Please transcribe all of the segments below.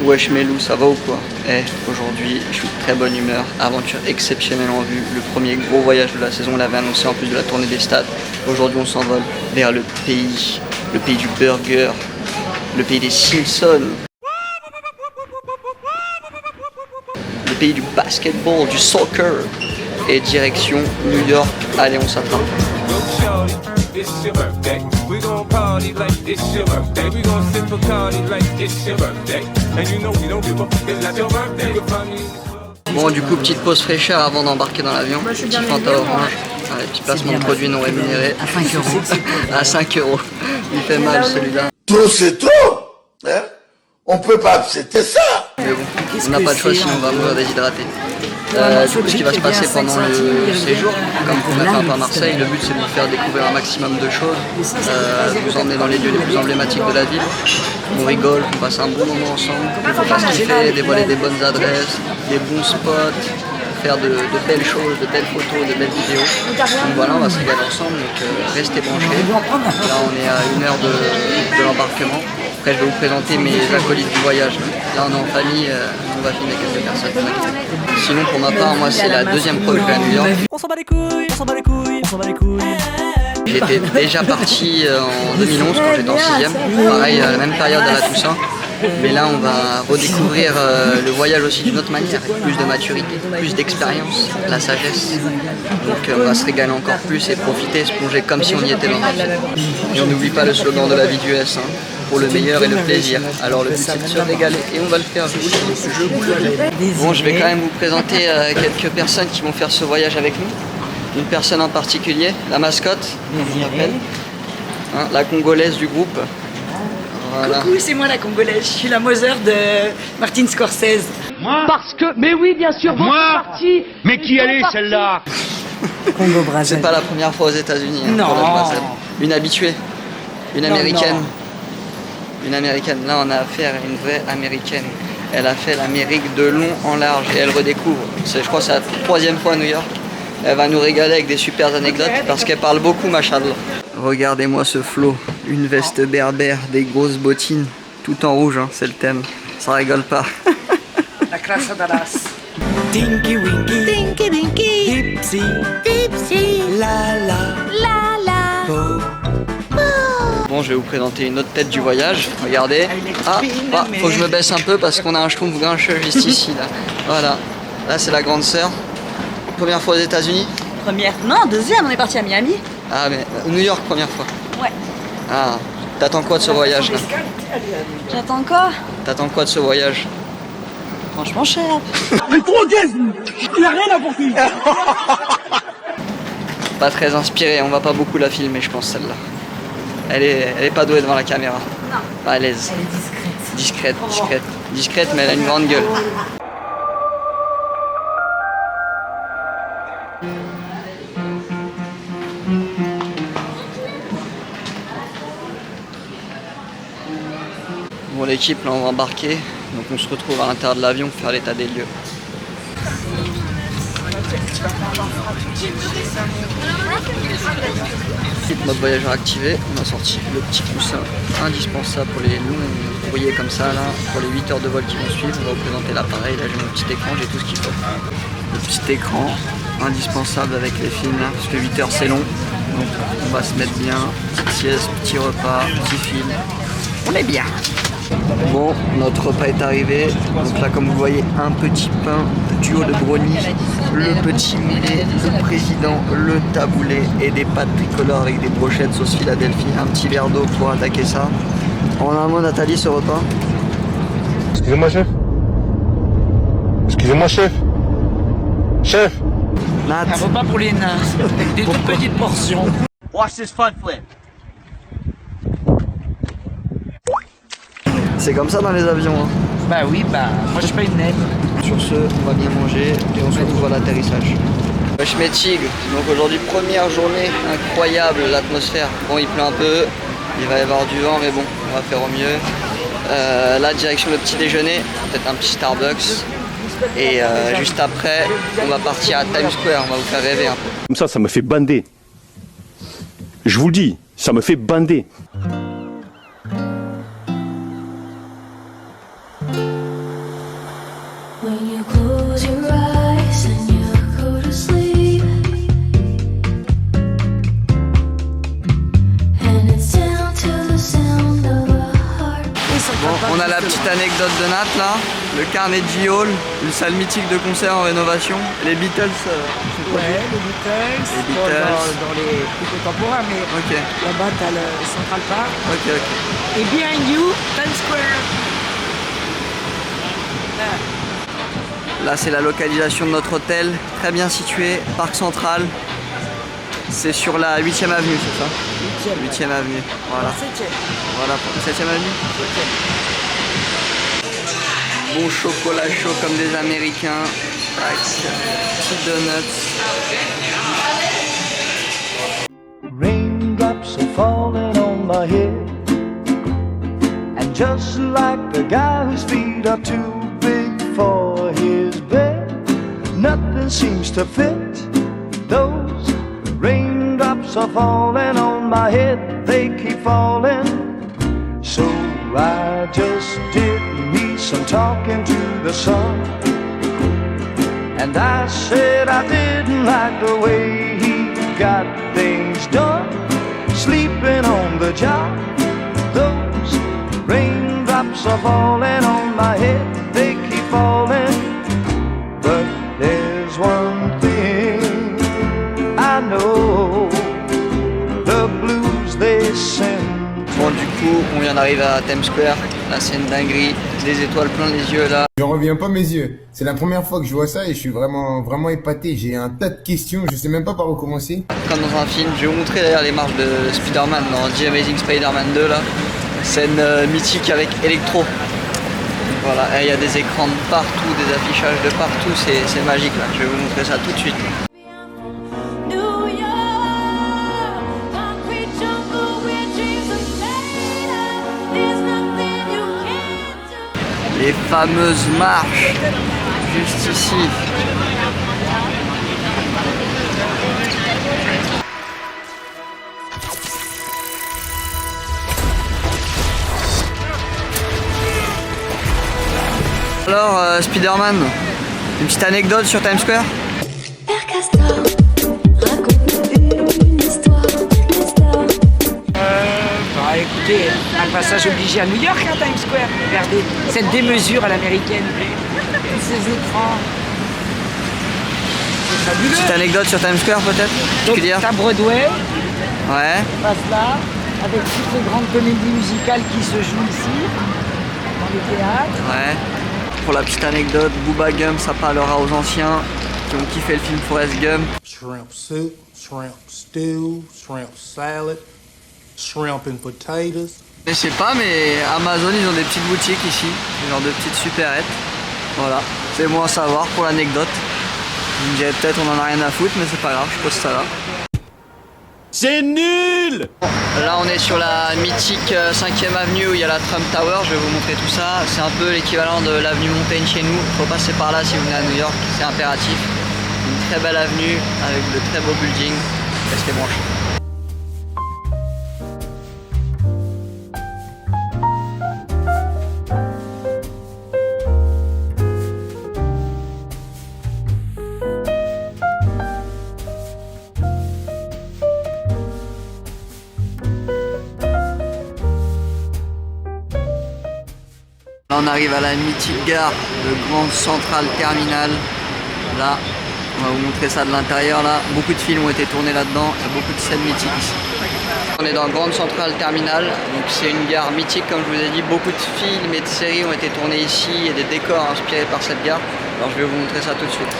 Wesh Melou, ça va ou quoi? Aujourd'hui, je suis de très bonne humeur. Aventure exceptionnelle en vue. Le premier gros voyage de la saison, on l'avait annoncé en plus de la tournée des stades. Aujourd'hui, on s'envole vers le pays du burger, le pays des Simpsons, le pays du basketball, du soccer. Et direction New York. Allez, on s'attrape. It's your birthday. We gon' party like it's your birthday. We gon' sip a party like it's your birthday. And you know we don't give a fuck, it's not your birthday. Bon, du coup, petite pause fraîcheur avant d'embarquer dans l'avion. Petit Fanta orange. Allez, petit placement de produit non rémunéré. À 5 euros. À 5 euros. Il fait mal celui-là. Trop c'est trop, hein. On peut pas accepter ça. Mais bon, on n'a pas de choix sinon on va mourir déshydraté. Du coup, ce qui va se passer pendant le séjour, comme pour mettre un peu à Marseille, le but c'est de vous faire découvrir un maximum de choses, vous emmener dans les lieux les plus emblématiques de la ville. On rigole, on passe un bon moment ensemble, on fasse kiffer, dévoiler des bonnes adresses, des bons spots, faire de belles choses, de belles photos, de belles vidéos. Donc voilà, on va se régaler ensemble, donc restez branchés. Là on est à 1 heure de l'embarquement. Après je vais vous présenter mes acolytes du voyage. Là on est en famille, on va filmer quelques personnes. Sinon pour ma part, moi c'est la deuxième fois que je vais à New York. On s'en bat les couilles, on s'en bat les couilles, on s'en bat les couilles. J'étais déjà parti en 2011 quand j'étais en 6ème, pareil à la même période à la Toussaint. Mais là on va redécouvrir le voyage aussi d'une autre manière, avec plus de maturité, plus d'expérience, la sagesse. Donc on va se régaler encore plus et profiter, se plonger comme si on y était dans un film. Et on n'oublie pas le slogan de la vie du S, hein, pour le meilleur et le plaisir. Alors le but c'est de se régaler et on va le faire, je vous le dis. Bon, je vais quand même vous présenter quelques personnes qui vont faire ce voyage avec nous. Une personne en particulier, la mascotte, on l'appelle, hein, la congolaise du groupe. Voilà. Coucou, c'est moi la congolaise, je suis la Mother de Martin Scorsese. Moi Parce que, mais oui, bien sûr, moi parti. Mais qui elle est celle-là? Congo Brazzaville. C'est pas la première fois aux États-Unis hein, Non. pour la Brazzaville. Une habituée, une américaine. Non. Une américaine. Là, on a affaire à une vraie américaine. Elle a fait l'Amérique de long en large et elle redécouvre. Je crois que c'est la 3e fois à New York. Elle va nous régaler avec des super anecdotes parce qu'elle parle beaucoup, machallah. Regardez-moi ce flow. Une veste berbère, des grosses bottines, tout en rouge, hein, c'est le thème. Ça rigole pas. La classe à Dallas. Tinky Winky. Dinky dinky, Dipsy. dipsy, La la. la la. Po. Bon, je vais vous présenter une autre tête du voyage. Regardez. Ah, faut que je me baisse un peu parce qu'on a un schtroumpf grincheux juste ici. Là. Voilà. Là, c'est la grande sœur. Première fois aux États-Unis? Première, non, deuxième, on est parti à Miami. Ah, mais New York, première fois. Ouais. Ah, t'attends quoi de ce voyage là? J'attends quoi? T'attends quoi de ce voyage? Franchement, cher. Pas très inspirée, on va pas beaucoup la filmer, je pense, celle-là. Elle est pas douée devant la caméra. Non. Pas à l'aise. Elle est discrète. Discrète, mais elle a une grande gueule. Bon, l'équipe, là, on va embarquer. Donc, on se retrouve à l'intérieur de l'avion pour faire l'état des lieux. Mode voyageur activé, on a sorti le petit coussin indispensable pour les longs courriers comme ça là, pour les 8 heures de vol qui vont suivre. On va vous présenter l'appareil, là j'ai mon petit écran, j'ai tout ce qu'il faut. Le petit écran indispensable avec les films là, parce que 8 heures c'est long, donc on va se mettre bien, petite sieste, petit repas, petit film, on est bien. Bon, notre repas est arrivé, donc là comme vous voyez un petit pain, duo de brownie, le petit mulet, le président, le taboulé et des pâtes tricolores avec des brochettes sauce Philadelphie, un petit verre d'eau pour attaquer ça. En un mot Nathalie, ce repas? Excusez-moi chef. Excusez-moi chef. Chef. Nat, Un repas pour les nains, avec des toutes petites portions. Watch this front flip. c'est comme ça dans les avions. Hein. Bah oui, bah moi je suis pas une nègre. Sur ce, on va bien manger et on se retrouve à l'atterrissage. Wesh mes tigres, donc aujourd'hui première journée incroyable, l'atmosphère. Bon il pleut un peu, il va y avoir du vent mais bon, on va faire au mieux. Là direction le petit déjeuner, peut-être un petit Starbucks. Et juste après, on va partir à Times Square, on va vous faire rêver un peu. Comme ça me fait bander. Je vous le dis, ça me fait bander. When you close your eyes and you go to sleep, and it's down to the sound of a heart. Bon, on a la petite anecdote de Nat là, le Carnegie Hall, une salle mythique de concert en rénovation. Les Beatles. Ouais, les Beatles. Les Beatles. Dans les plus contemporains, mais Ok, là-bas t'as le Central Park. ok, ok. Et behind you, Times Square. Là c'est la localisation de notre hôtel, très bien situé, Parc Central. C'est sur la 8e avenue, c'est ça? 8e avenue, voilà. 7e. Voilà, 7e avenue. Bon chocolat chaud comme des Américains. Tac, petits donuts. Raindrops are falling on my head, and just like the guy whose feet are too big for his bed, nothing seems to fit. Those raindrops are falling on my head, they keep falling. So I just did me some talking to the sun, and I said I didn't like the way he got things done, sleeping on the job. Those raindrops are falling on my head, they keep falling. But there's one thing I know, the blues they send. Bon du coup on vient d'arriver à Times Square, là c'est une dinguerie, des étoiles plein les yeux là. J'en reviens pas mes yeux. C'est la première fois que je vois ça et je suis vraiment épaté. J'ai un tas de questions, je sais même pas par où commencer. Comme dans un film, je vais vous montrer d'ailleurs les marches de Spider-Man dans The Amazing Spider-Man 2 là. Scène mythique avec Electro. Voilà, et il y a des écrans de partout, des affichages de partout, c'est magique là. Je vais vous montrer ça tout de suite. New York, concrete jungle where dreams are made of. There's nothing you can't do. Les fameuses marches, juste ici. Alors, Spider-Man, une petite anecdote sur Times Square? Père Castor, raconte une histoire, Castor. Bah écoutez, un passage obligé à New York, hein, Times Square. Regardez, cette démesure à l'américaine. Tous ces écrans. C'est fabuleux. Petite anecdote sur Times Square peut-être? Donc t'as Broadway, Ouais. on passe là, avec toutes les grandes comédies musicales qui se jouent ici, dans les théâtres. Ouais. Pour la petite anecdote, Booba Gump, ça parlera aux anciens qui ont kiffé le film Forrest Gump. Shrimp soup, shrimp stew, shrimp salad, shrimp and potatoes. Je sais pas, mais Amazon, ils ont des petites boutiques ici, des genres de petites supérettes. Voilà, c'est bon à savoir pour l'anecdote. Vous me direz peut-être on en a rien à foutre, mais c'est pas grave, je pose ça là. C'est nul! Là on est sur la mythique 5e avenue où il y a la Trump Tower, je vais vous montrer tout ça. C'est un peu l'équivalent de l'avenue Montaigne chez nous, il faut passer par là si vous venez à New York, c'est impératif. Une très belle avenue avec de très beaux buildings, restez branchés. Là on arrive à la mythique gare de Grand Central Terminal. Là, on va vous montrer ça de l'intérieur là. Beaucoup de films ont été tournés là-dedans, il y a beaucoup de scènes mythiques ici. On est dans Grand Central Terminal, donc c'est une gare mythique comme je vous ai dit. Beaucoup de films et de séries ont été tournés ici et des décors inspirés par cette gare. Alors je vais vous montrer ça tout de suite.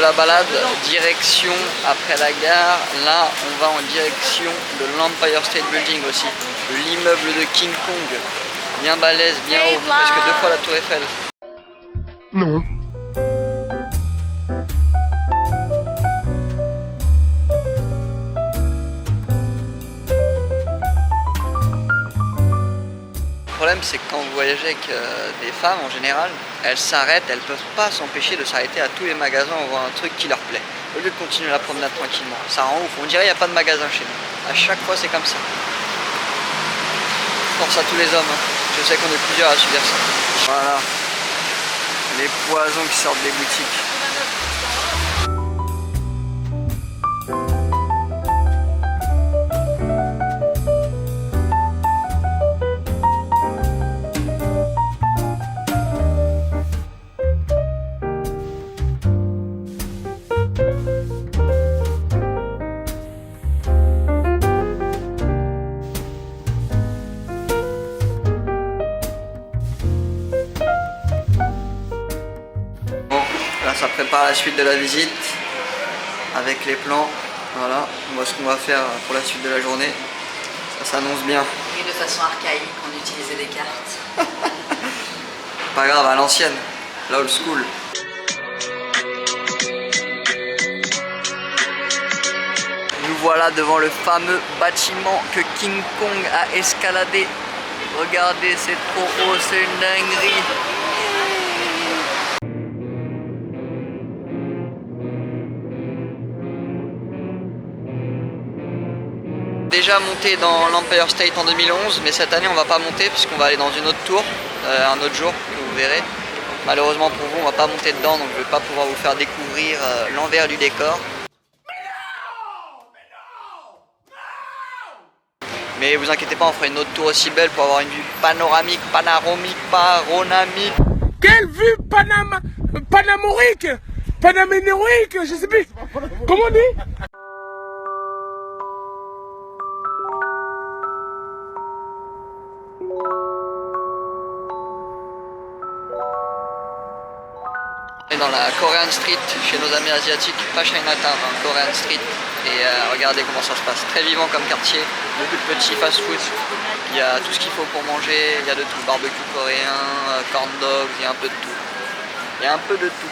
la balade, direction après la gare. Là, on va en direction de l'Empire State Building aussi. L'immeuble de King Kong. Bien balèze, bien haut, presque 2 fois la tour Eiffel. Non. Le problème, c'est que quand vous voyagez avec des femmes en général, elles s'arrêtent, elles peuvent pas s'empêcher de s'arrêter à tous les magasins pour voir un truc qui leur plaît. Au lieu de continuer la promenade tranquillement. Ça rend ouf, on dirait qu'il n'y a pas de magasin chez nous. À chaque fois, c'est comme ça. Force à tous les hommes, hein. Je sais qu'on est plusieurs à subir ça. Voilà. Les poisons qui sortent des boutiques. Là, ça prépare la suite de la visite avec les plans. Voilà, on voit ce qu'on va faire pour la suite de la journée. Ça s'annonce bien. Oui, de façon archaïque, on utilisait des cartes. Pas grave, à l'ancienne, l'old school. Nous voilà devant le fameux bâtiment que King Kong a escaladé. Regardez, c'est trop haut, c'est une dinguerie. Déjà monté dans l'Empire State en 2011, mais cette année on va pas monter puisqu'on va aller dans une autre tour, un autre jour que vous verrez. Malheureusement pour vous, on va pas monter dedans, donc je vais pas pouvoir vous faire découvrir l'envers du décor. Mais vous inquiétez pas, on fera une autre tour aussi belle pour avoir une vue panoramique. Quelle vue panamorique, panaménorique, je sais plus. Comment on dit? On est dans la Korean Street, chez nos amis asiatiques, pas Chinatown, hein, Korean Street. Et regardez comment ça se passe, très vivant comme quartier, beaucoup de petits fast-food. Il y a tout ce qu'il faut pour manger, il y a de tout, barbecue coréen, corn dogs, il y a un peu de tout. Il y a un peu de tout.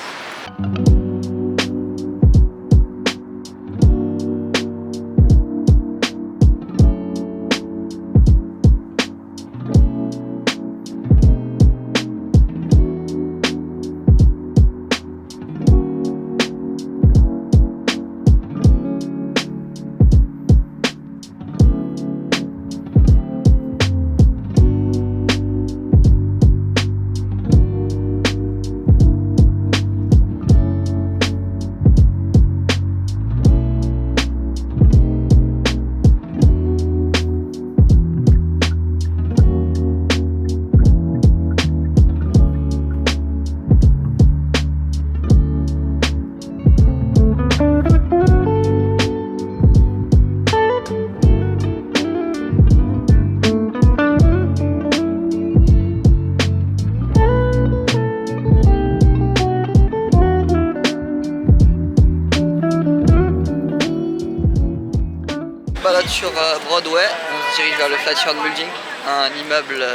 Sur Broadway, on se dirige vers le Flatiron Building, un immeuble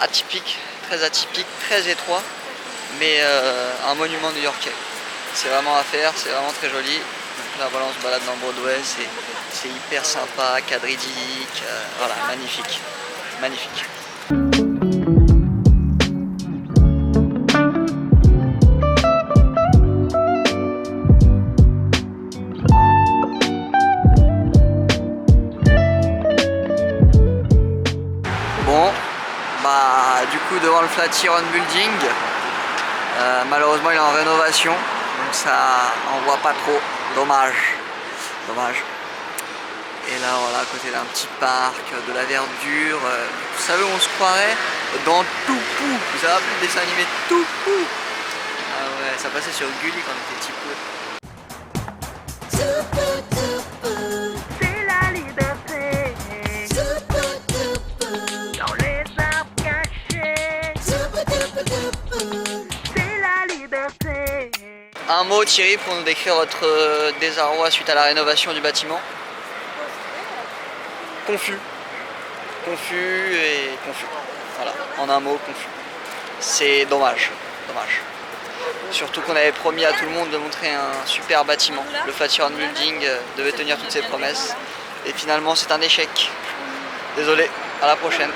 atypique, très étroit, mais un monument new-yorkais. C'est vraiment à faire, c'est vraiment très joli. Donc là voilà, on se balade dans Broadway, c'est hyper sympa, cadre idyllique, voilà, magnifique, magnifique. Bon, bah du coup devant le Flatiron Building, malheureusement il est en rénovation, donc ça on voit pas trop, dommage. Et là voilà, à côté d'un petit parc, de la verdure, vous savez où on se croirait? Dans Toupou, vous avez appelé le dessin animé Toupou? Ah ouais, ça passait sur Gulli quand on était petit peu. C'est la liberté. Dans les arbres cachés. C'est la liberté. Un mot, Thierry, pour nous décrire votre désarroi suite à la rénovation du bâtiment? Confus. Confus et confus. Voilà, en un mot, confus. C'est dommage, dommage. Surtout qu'on avait promis à tout le monde de montrer un super bâtiment. Le Flatiron Building devait tenir toutes ses promesses. Et finalement, c'est un échec. Désolé, à la prochaine.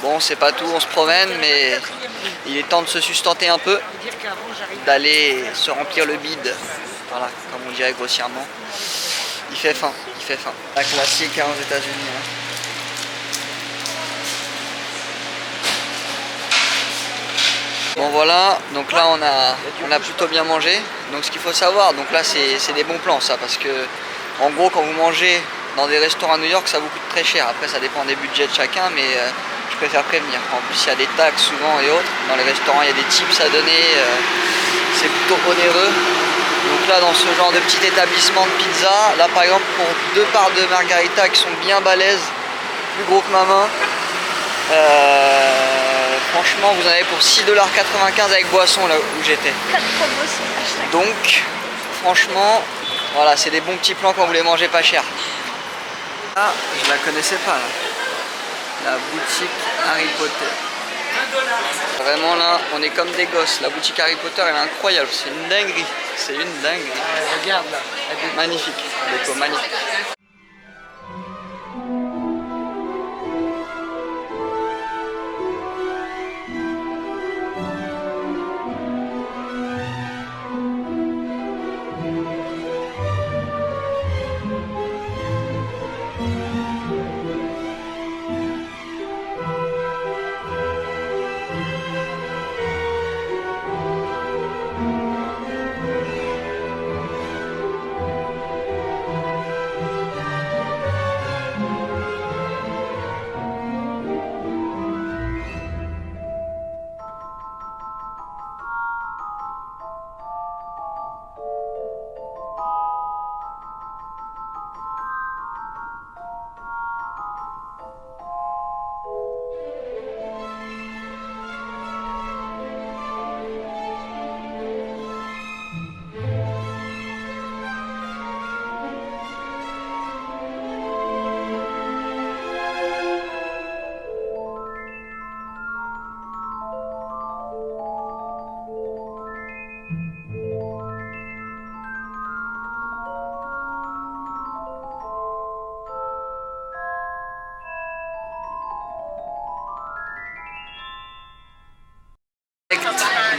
Bon, c'est pas tout, on se promène, mais il est temps de se sustenter un peu, d'aller se remplir le bide, voilà, comme on dirait grossièrement. Il fait faim, il fait faim. La classique hein, aux États-Unis. Hein. Bon voilà, donc là on a plutôt bien mangé. Donc ce qu'il faut savoir, donc là c'est des bons plans ça, parce que en gros quand vous mangez dans des restaurants à New York, ça vous coûte très cher. Après ça dépend des budgets de chacun, mais je préfère prévenir. En plus il y a des taxes souvent et autres. Dans les restaurants il y a des tips à donner, c'est plutôt onéreux. Donc là dans ce genre de petit établissement de pizza, là par exemple pour 2 parts de margarita qui sont bien balèzes, plus gros que ma main, franchement vous en avez pour 6,95 $ avec boisson là où j'étais. Donc franchement voilà, c'est des bons petits plans quand vous les mangez pas cher. Ah, je la connaissais pas là. La boutique Harry Potter. Vraiment là, on est comme des gosses. La boutique Harry Potter elle est incroyable, c'est une dinguerie. C'est une dinguerie. Regarde là. Magnifique, déco magnifique.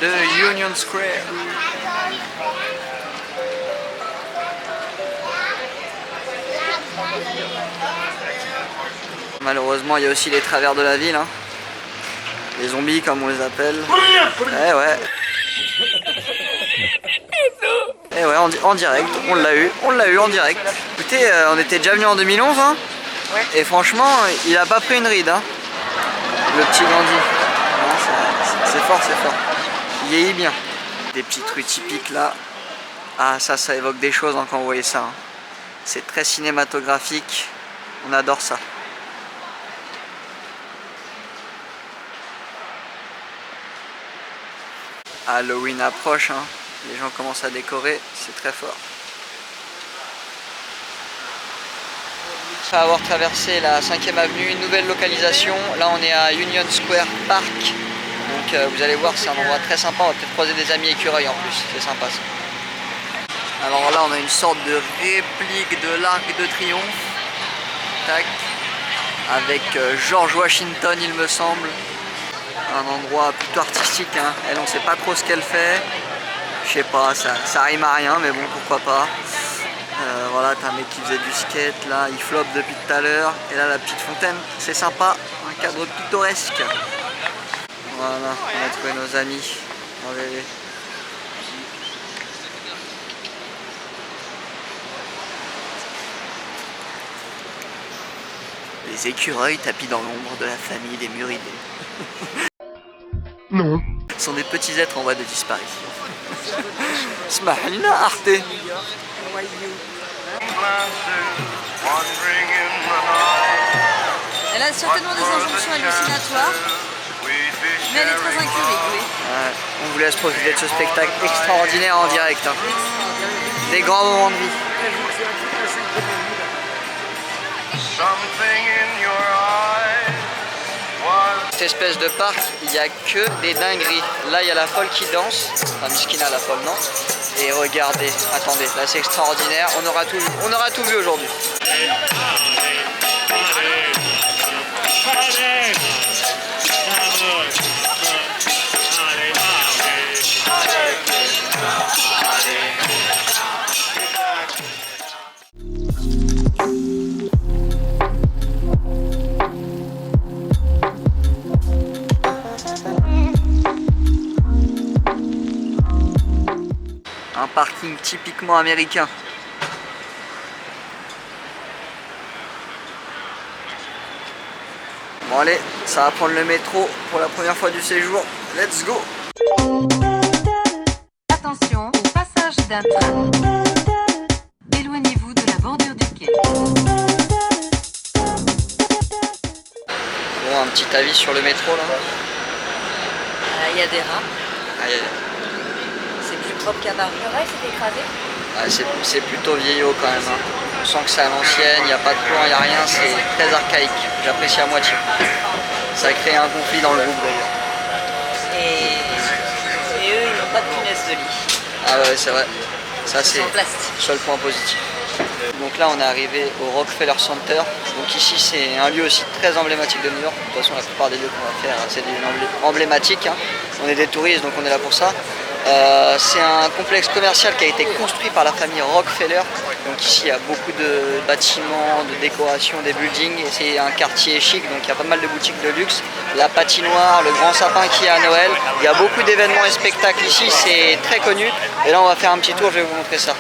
De Union Square. Malheureusement, il y a aussi les travers de la ville, hein. Les zombies comme on les appelle. Eh ouais. Eh ouais, en direct, on l'a eu en direct. Écoutez, on était déjà venu en 2011, hein. Et franchement, il a pas pris une ride, hein. Le petit Gandhi. C'est fort, c'est fort. Il vieillit bien. Des petites rues typiques là. Ah ça évoque des choses hein, quand vous voyez ça. Hein. C'est très cinématographique. On adore ça. Halloween approche. Hein. Les gens commencent à décorer. C'est très fort. Après avoir traversé la 5e avenue, une nouvelle localisation. Là on est à Union Square Park. Donc vous allez voir, c'est un endroit très sympa, on va peut-être croiser des amis écureuils en plus, c'est sympa ça. Alors là on a une sorte de réplique de l'Arc de Triomphe. Tac. Avec George Washington il me semble. Un endroit plutôt artistique, hein. Elle on sait pas trop ce qu'elle fait. Je sais pas, ça rime à rien mais bon pourquoi pas. Voilà, t'as un mec qui faisait du skate là, il floppe depuis tout à l'heure. Et là la petite fontaine, c'est sympa, un cadre pittoresque. Voilà, on a trouvé nos amis. Regardez. Les écureuils tapis dans l'ombre de la famille des muridés. Non. Ce sont des petits êtres en voie de disparition. Smahina Arte. Elle a certainement des injonctions hallucinatoires, mais elle est très incurée, oui. Ouais, on vous laisse profiter de ce spectacle extraordinaire en direct. Hein. Des grands moments de vie. Cette espèce de parc, il n'y a que des dingueries. Là, il y a la folle qui danse. Enfin, Miskina, la folle, non? Et regardez, attendez, là c'est extraordinaire. On aura tout vu aujourd'hui. Un parking typiquement américain. Bon allez, ça va prendre le métro pour la première fois du séjour. Let's go! Attention au passage d'un train. Éloignez-vous de la bordure du quai. Bon, un petit avis sur le métro là. Il y a des rats. Aïe, aïe. C'est plus propre qu'à Paris. Le rail s'est écrasé. C'est plutôt vieillot quand même. Hein. On sent que c'est à l'ancienne, il n'y a pas de plan, il n'y a rien, c'est très archaïque. J'apprécie à moitié. Ça crée un conflit dans le groupe d'ailleurs. Et eux, ils n'ont pas de punaise de lit. Ah ouais, c'est vrai. Ça c'est en plastique. le seul point positif. Donc là on est arrivé au Rockefeller Center. Donc ici c'est un lieu aussi très emblématique de New York. De toute façon la plupart des lieux qu'on va faire c'est des lieux emblématiques. Hein. On est des touristes donc on est là pour ça. C'est un complexe commercial qui a été construit par la famille Rockefeller. Donc ici il y a beaucoup de bâtiments, de décorations, des buildings. Et c'est un quartier chic donc il y a pas mal de boutiques de luxe. La patinoire, le grand sapin qui est à Noël. Il y a beaucoup d'événements et spectacles ici, c'est très connu. Et là on va faire un petit tour, je vais vous montrer ça.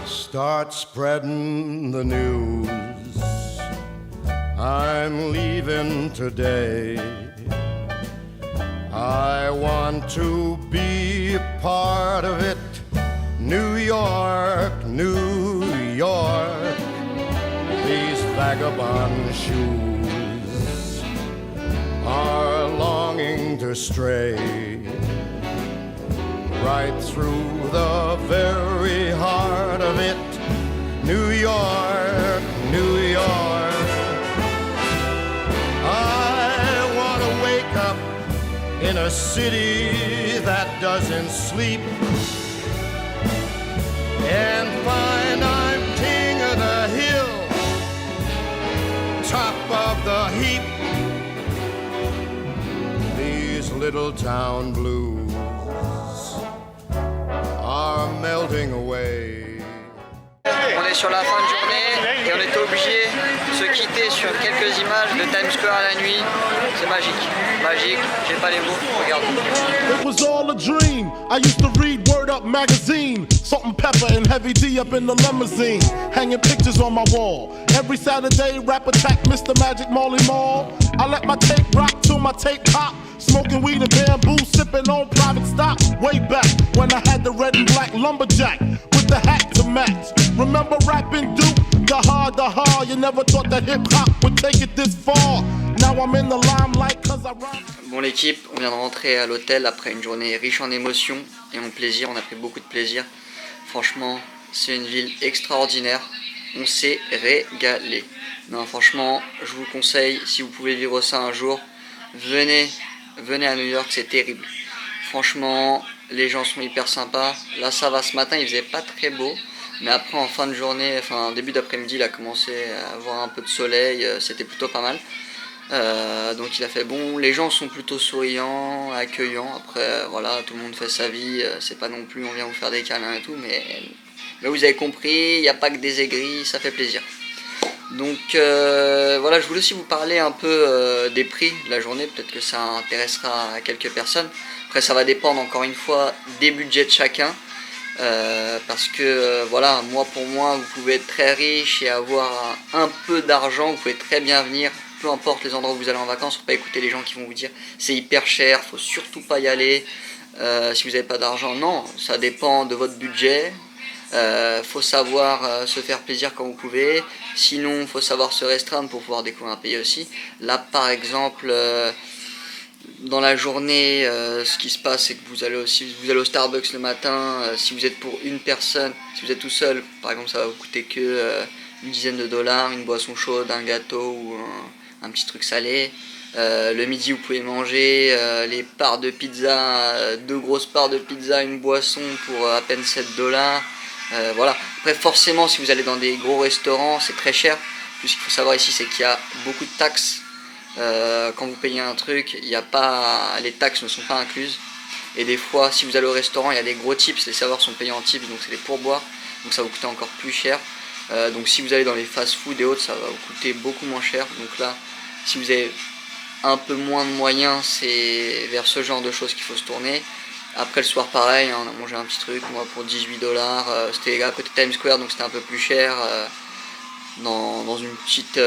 Start spreading the news. I'm leaving today. I want to be a part of it. New York, New York. These vagabond shoes are longing to stray right through the very heart of it. New York, New York. I want to wake up in a city that doesn't sleep and find I'm king of the hill, top of the heap. These little town blues are melting away. On est sur la fin de journée et on était obligé de se quitter sur quelques images de Times Square à la nuit. C'est magique, magique, j'ai pas les mots, regarde. It was all a dream. I used to read Word Up magazine. Salt and Pepper and Heavy D up in the limousine. Hanging pictures on my wall. Every Saturday, rap attack Mr. Magic Marley Marl. I let my tape rock till my tape pop. Smoking weed and bamboo, sipping on private stock. Way back when I had the red and black lumberjack with the hat to match. Remember rapping Duke? The hard, you never thought that hip-hop would take it this far. Now I'm in the limelight cause I rhyme. Bon l'équipe, on vient de rentrer à l'hôtel après une journée riche en émotions et en plaisir. On a pris beaucoup de plaisir. Franchement, c'est une ville extraordinaire. On s'est régalé. Non, franchement, je vous conseille, si vous pouvez vivre ça un jour, venez à New York, c'est terrible. Franchement, les gens sont hyper sympas. Là, ça va, ce matin, il faisait pas très beau. Mais après, en fin de journée, enfin début d'après-midi, il a commencé à avoir un peu de soleil. C'était plutôt pas mal. Donc il a fait bon. Les gens sont plutôt souriants, accueillants. Après, voilà, tout le monde fait sa vie. C'est pas non plus, on vient vous faire des câlins et tout. Mais vous avez compris, il n'y a pas que des aigris, ça fait plaisir. Donc voilà, je voulais aussi vous parler un peu des prix de la journée, peut-être que ça intéressera à quelques personnes. Après ça va dépendre encore une fois des budgets de chacun, parce que voilà, pour moi, vous pouvez être très riche et avoir un peu d'argent, vous pouvez très bien venir, peu importe les endroits où vous allez en vacances, faut pas écouter les gens qui vont vous dire c'est hyper cher, faut surtout pas y aller, si vous n'avez pas d'argent. Non, ça dépend de votre budget. Faut savoir se faire plaisir quand vous pouvez, sinon faut savoir se restreindre pour pouvoir découvrir un pays aussi. Là par exemple, dans la journée, ce qui se passe c'est que vous allez au Starbucks le matin, si vous êtes pour une personne, si vous êtes tout seul, par exemple ça va vous coûter que une dizaine de dollars, une boisson chaude, un gâteau ou un petit truc salé. Le midi vous pouvez manger les parts de pizza, 2 grosses parts de pizza, une boisson pour à peine 7 dollars. Voilà. Après forcément si vous allez dans des gros restaurants c'est très cher. Plus ce qu'il faut savoir ici c'est qu'il y a beaucoup de taxes. Quand vous payez un truc, les taxes ne sont pas incluses. Et des fois si vous allez au restaurant il y a des gros tips, les serveurs sont payés en tips, donc c'est des pourboires, donc ça va vous coûter encore plus cher. Donc si vous allez dans les fast-food et autres ça va vous coûter beaucoup moins cher. Donc là si vous avez un peu moins de moyens c'est vers ce genre de choses qu'il faut se tourner. Après le soir pareil, on a mangé un petit truc, moi pour 18 dollars, c'était à côté de Times Square donc c'était un peu plus cher, dans une petite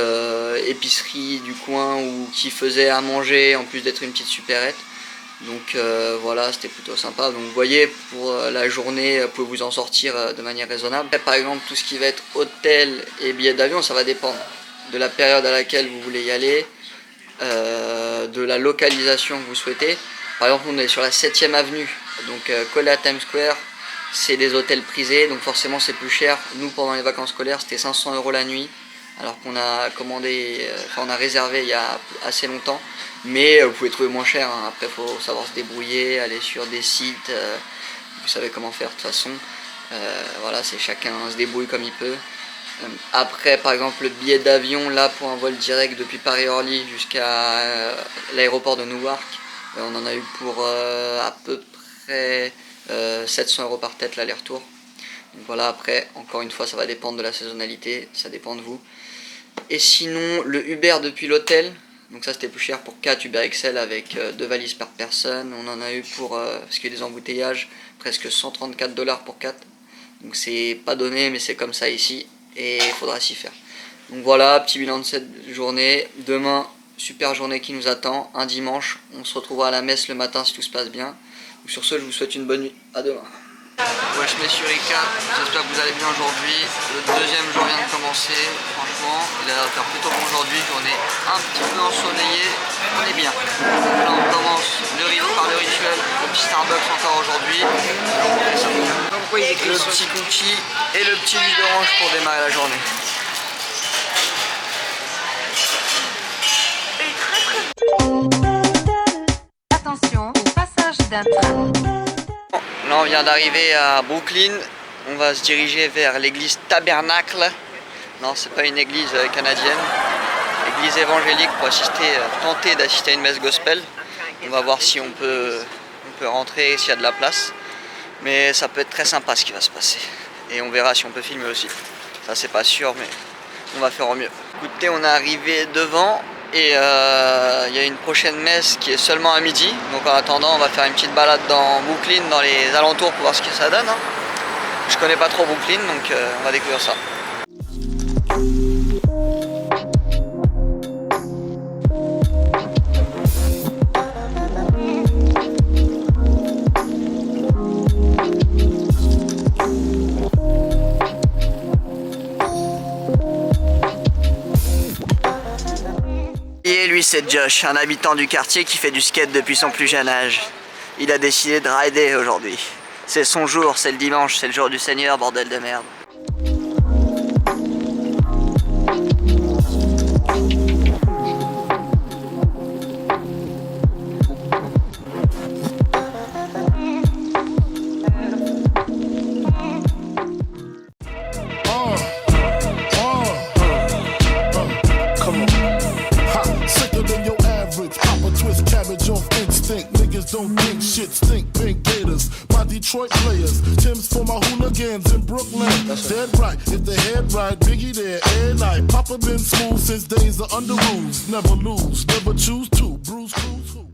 épicerie du coin qui faisait à manger en plus d'être une petite supérette. Donc voilà, c'était plutôt sympa. Donc vous voyez, pour la journée, vous pouvez vous en sortir de manière raisonnable. Après, par exemple, tout ce qui va être hôtel et billets d'avion, ça va dépendre de la période à laquelle vous voulez y aller, de la localisation que vous souhaitez. Par exemple, on est sur la 7e avenue, donc collé à Times Square, c'est des hôtels prisés, donc forcément c'est plus cher. Nous, pendant les vacances scolaires, c'était 500 € la nuit, alors qu'on a on a réservé il y a assez longtemps. Mais vous pouvez trouver moins cher, hein. Après il faut savoir se débrouiller, aller sur des sites, vous savez comment faire de toute façon. Voilà, c'est chacun se débrouille comme il peut. Après par exemple le billet d'avion, là pour un vol direct depuis Paris-Orly jusqu'à l'aéroport de Newark, on en a eu pour à peu près 700 € par tête l'aller-retour. Donc voilà, après encore une fois ça va dépendre de la saisonnalité, ça dépend de vous. Et sinon le Uber depuis l'hôtel, donc ça c'était plus cher pour 4 Uber XL avec 2 valises par personne. On en a eu pour, parce qu'il y a des embouteillages, presque 134 $ pour 4. Donc c'est pas donné mais c'est comme ça ici et il faudra s'y faire. Donc voilà, petit bilan de cette journée. Demain, super journée qui nous attend, un dimanche. On se retrouvera à la messe le matin si tout se passe bien. Donc sur ce, je vous souhaite une bonne nuit. À demain. Wesh messieurs les cap, j'espère que vous allez bien aujourd'hui. Le deuxième jour vient de commencer, franchement, il a l'air de faire plutôt bon aujourd'hui, journée un petit peu ensoleillée, on est bien. Là on commence par le rituel, au petit Starbucks encore aujourd'hui. Le petit cookie et le petit jus d'orange pour démarrer la journée. Attention au passage d'un train. Là on vient d'arriver à Brooklyn, on va se diriger vers l'église Tabernacle. Non, c'est pas une église canadienne, église évangélique pour tenter d'assister à une messe gospel. On va voir si on peut rentrer, s'il y a de la place. Mais ça peut être très sympa ce qui va se passer. Et on verra si on peut filmer aussi. Ça c'est pas sûr mais on va faire au mieux. Écoutez, on est arrivé devant. Et il y a une prochaine messe qui est seulement à midi. Donc en attendant on va faire une petite balade dans Brooklyn, dans les alentours pour voir ce que ça donne, hein. Je connais pas trop Brooklyn donc on va découvrir ça. Et lui c'est Josh, un habitant du quartier qui fait du skate depuis son plus jeune âge. Il a décidé de rider aujourd'hui. C'est son jour, c'est le dimanche, c'est le jour du Seigneur, bordel de merde. Don't think shit, stink pink gators. My Detroit players, Tim's for my hooligans. ones in Brooklyn. Dead right, if the head right, Biggie there, every night. Papa been smooth since days of under rules. Never lose, never choose to. Bruce Cruz who?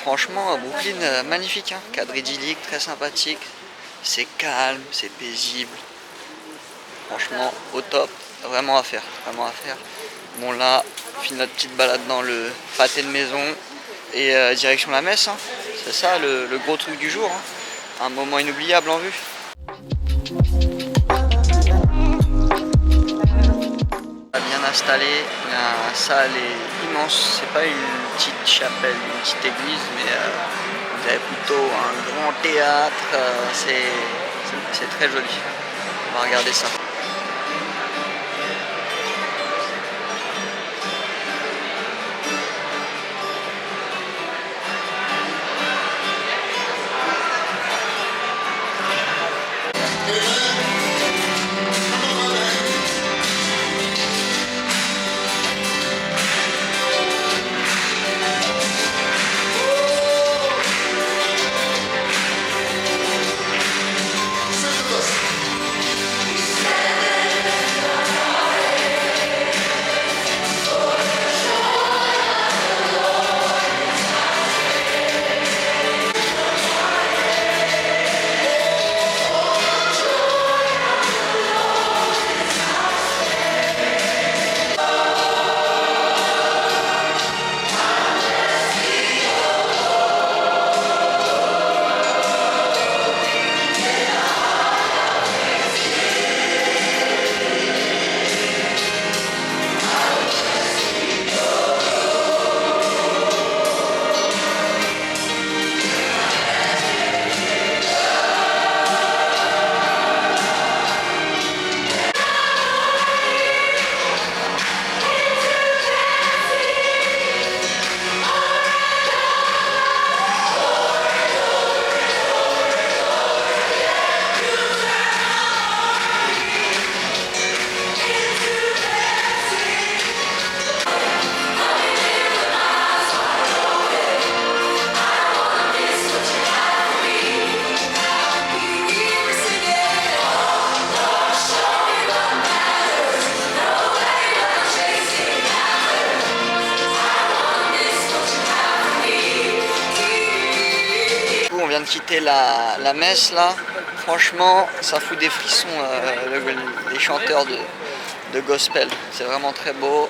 Franchement, Brooklyn, magnifique, hein. Cadre idyllique, très sympathique. C'est calme, c'est paisible. Franchement, au top. Vraiment à faire, vraiment à faire. Bon là, on finit notre petite balade dans le pâté de maison et direction la messe. Hein. C'est ça le gros truc du jour. Hein. Un moment inoubliable en vue. Bien installé, la salle est immense, c'est pas une petite chapelle, une petite église, mais vous avez plutôt un grand théâtre, c'est très joli. On va regarder ça. On vient de quitter la messe là, franchement ça fout des frissons les chanteurs de gospel, c'est vraiment très beau.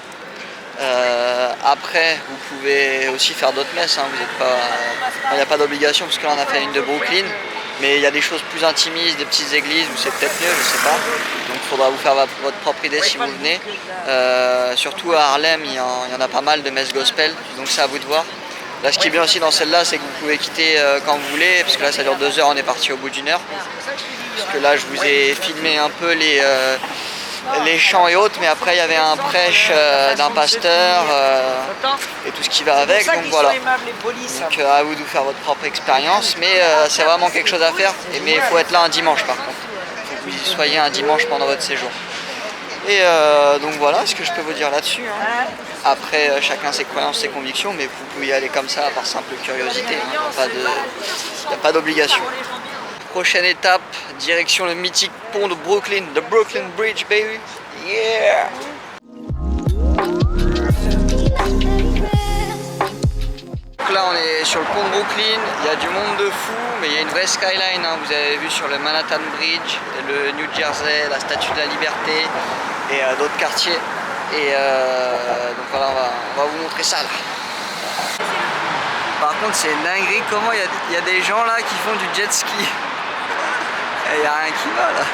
Après vous pouvez aussi faire d'autres messes, hein. Il n'y a pas d'obligation parce que là on a fait une de Brooklyn, mais il y a des choses plus intimistes, des petites églises où c'est peut-être mieux, je sais pas, donc il faudra vous faire votre propre idée si vous venez. Surtout à Harlem il y en a pas mal de messes gospel, donc c'est à vous de voir. Là, ce qui est bien aussi dans celle-là, c'est que vous pouvez quitter quand vous voulez, parce que là, ça dure 2 heures, on est parti au bout d'1 heure. Parce que là, je vous ai filmé un peu les chants et autres, mais après, il y avait un prêche d'un pasteur et tout ce qui va avec, donc voilà. Donc à vous de vous faire votre propre expérience, mais c'est vraiment quelque chose à faire, mais il faut être là un dimanche par contre. Il faut que vous y soyez un dimanche pendant votre séjour. Et donc voilà ce que je peux vous dire là-dessus. Hein. Après, chacun ses croyances, ses convictions, mais vous pouvez y aller comme ça par simple curiosité. Hein. Il n'y a pas d'obligation. Prochaine étape, direction le mythique pont de Brooklyn, the Brooklyn Bridge, baby. Yeah! Donc là, on est sur le pont de Brooklyn. Il y a du monde de fou, mais il y a une vraie skyline. Hein. Vous avez vu sur le Manhattan Bridge, le New Jersey, la Statue de la Liberté et d'autres quartiers. Et donc voilà, on va vous montrer ça là. Par contre, c'est une dinguerie comment il y a des gens là qui font du jet ski. Il n'y a rien qui va là.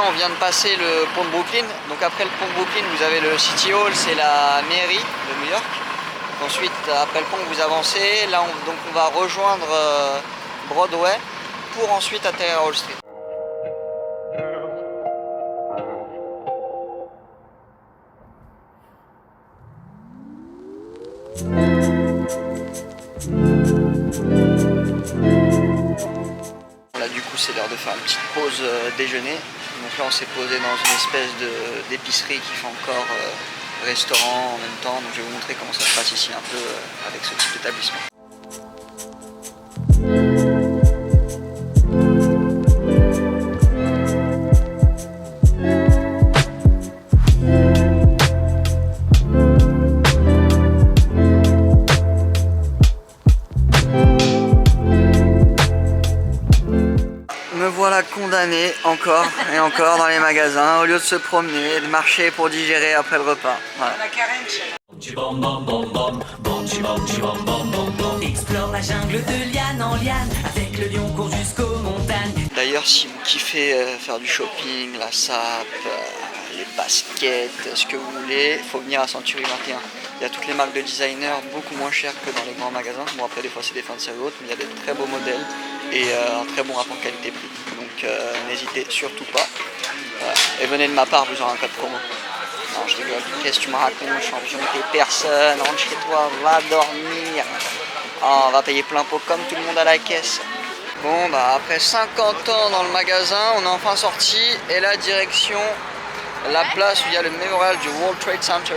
On vient de passer le pont de Brooklyn, donc après le pont de Brooklyn vous avez le City Hall, c'est la mairie de New York. Ensuite après le pont vous avancez, là on va rejoindre Broadway pour ensuite atterrir à Wall Street. Là du coup c'est l'heure de faire une petite pause déjeuner. Donc là on s'est posé dans une espèce d'épicerie qui fait encore restaurant en même temps. Donc je vais vous montrer comment ça se passe ici un peu avec ce type d'établissement. Voilà, condamné encore et encore dans les magasins au lieu de se promener et de marcher pour digérer après le repas. Voilà. Explore la jungle de liane en liane, avec le lion court jusqu'aux montagnes. D'ailleurs, si vous kiffez faire du shopping, la sape, les baskets, ce que vous voulez, il faut venir à Century 21. Il y a toutes les marques de designers beaucoup moins chères que dans les grands magasins. Bon après des fois c'est des fins de série haute, mais il y a des très beaux modèles et un très bon rapport qualité-prix. Donc n'hésitez surtout pas. Et venez de ma part, vous aurez un code promo. Non je rigole, qu'est-ce que tu me racontes, champion, t'es personne, rentre chez toi, va dormir. Oh, on va payer plein pot comme tout le monde à la caisse. Bon bah après 50 ans dans le magasin, on est enfin sorti et la direction la place où il y a le mémorial du World Trade Center.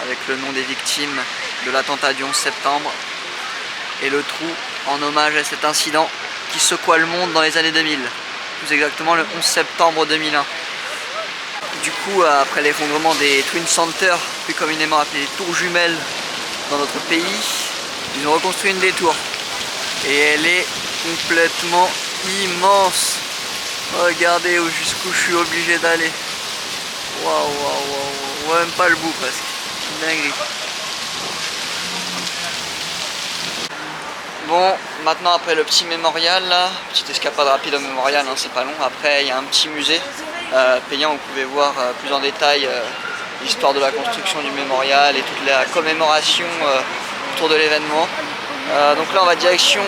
Avec le nom des victimes de l'attentat du 11 septembre et le trou en hommage à cet incident qui secoua le monde dans les années 2000, plus exactement le 11 septembre 2001. Du coup, après l'effondrement des Twin Centers, plus communément appelées les tours jumelles dans notre pays, ils ont reconstruit une des tours et elle est complètement immense. Regardez jusqu'où je suis obligé d'aller. Waouh, waouh, waouh, on voit même pas le bout presque. Dinguerie. Bon, maintenant après le petit mémorial là, petite escapade rapide au mémorial, hein, c'est pas long. Après il y a un petit musée payant où vous pouvez voir plus en détail l'histoire de la construction du mémorial et toute la commémoration autour de l'événement. Donc là on va direction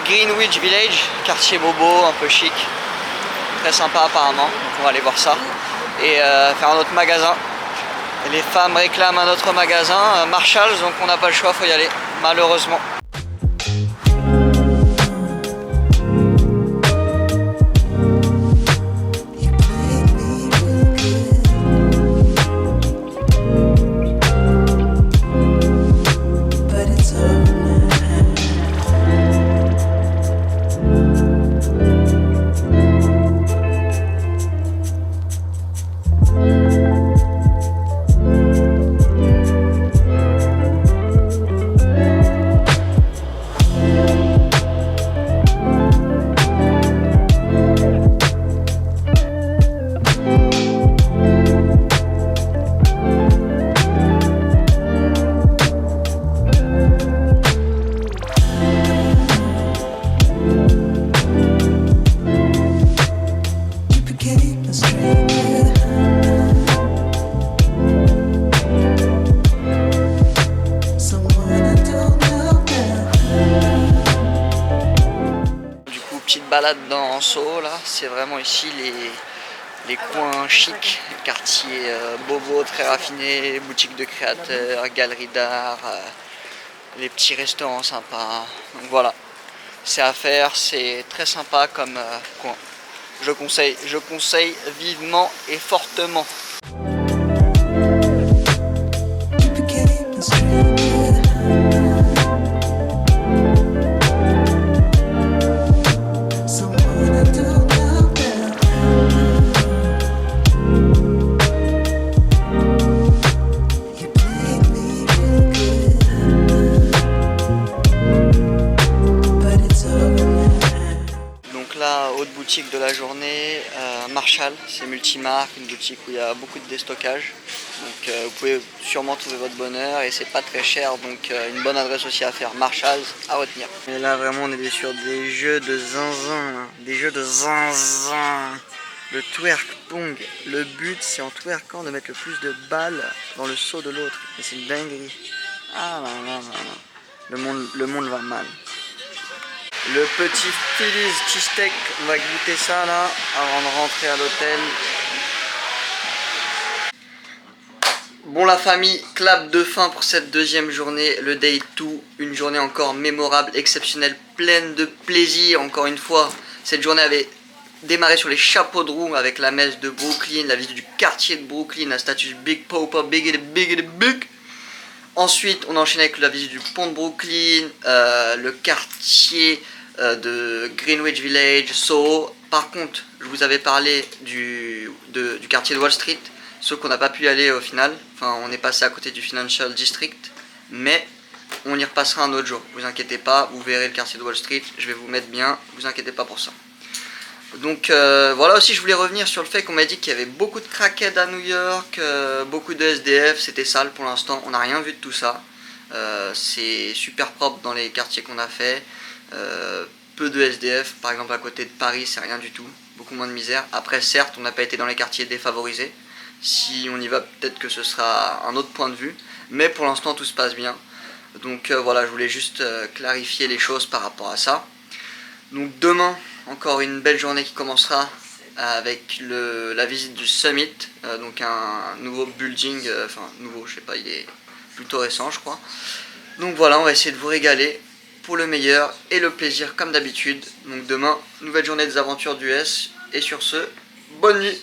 Greenwich Village, quartier bobo, un peu chic, très sympa apparemment, donc on va aller voir ça et faire un autre magasin. Et les femmes réclament un autre magasin, Marshalls, donc on n'a pas le choix, faut y aller, malheureusement. balade dans Soho là, c'est vraiment ici les coins chics, quartiers bobos très raffinés, boutiques de créateurs, galeries d'art, les petits restaurants sympas. Donc voilà, c'est à faire, c'est très sympa comme coin. Je conseille vivement et fortement. Autre boutique de la journée, Marshall, c'est multimarque, une boutique où il y a beaucoup de déstockage. Donc vous pouvez sûrement trouver votre bonheur et c'est pas très cher, donc une bonne adresse aussi à faire, Marshall à retenir. Et là vraiment on est sur des jeux de zinzin, hein. Des jeux de zinzin. Le twerk pong, le but c'est en twerkant de mettre le plus de balles dans le seau de l'autre. Et c'est une dinguerie. Ah là là là là. Le monde va mal. Le petit Philly's cheesesteak, on va goûter ça là avant de rentrer à l'hôtel. Bon la famille, clap de fin pour cette deuxième journée, le day 2, une journée encore mémorable, exceptionnelle, pleine de plaisir. Encore une fois, cette journée avait démarré sur les chapeaux de roue avec la messe de Brooklyn, la visite du quartier de Brooklyn, la statue Big Papa, Big. Ensuite, on enchaîne avec la visite du pont de Brooklyn, le quartier de Greenwich Village, Soho. Par contre, je vous avais parlé du quartier de Wall Street, sauf qu'on n'a pas pu y aller au final. Enfin, on est passé à côté du Financial District, mais on y repassera un autre jour. Vous inquiétez pas, vous verrez le quartier de Wall Street, je vais vous mettre bien, vous inquiétez pas pour ça. Donc voilà, aussi je voulais revenir sur le fait qu'on m'a dit qu'il y avait beaucoup de crackheads à New York, beaucoup de SDF, c'était sale pour l'instant, on n'a rien vu de tout ça. C'est super propre dans les quartiers qu'on a fait, peu de SDF, par exemple à côté de Paris c'est rien du tout, beaucoup moins de misère. Après certes on n'a pas été dans les quartiers défavorisés, si on y va peut-être que ce sera un autre point de vue, mais pour l'instant tout se passe bien. Donc voilà, je voulais juste clarifier les choses par rapport à ça. Donc demain, encore une belle journée qui commencera avec la visite du Summit, donc un nouveau building, enfin nouveau, je sais pas, il est plutôt récent je crois. Donc voilà, on va essayer de vous régaler pour le meilleur et le plaisir comme d'habitude. Donc demain, nouvelle journée des aventures d'US et sur ce, bonne nuit.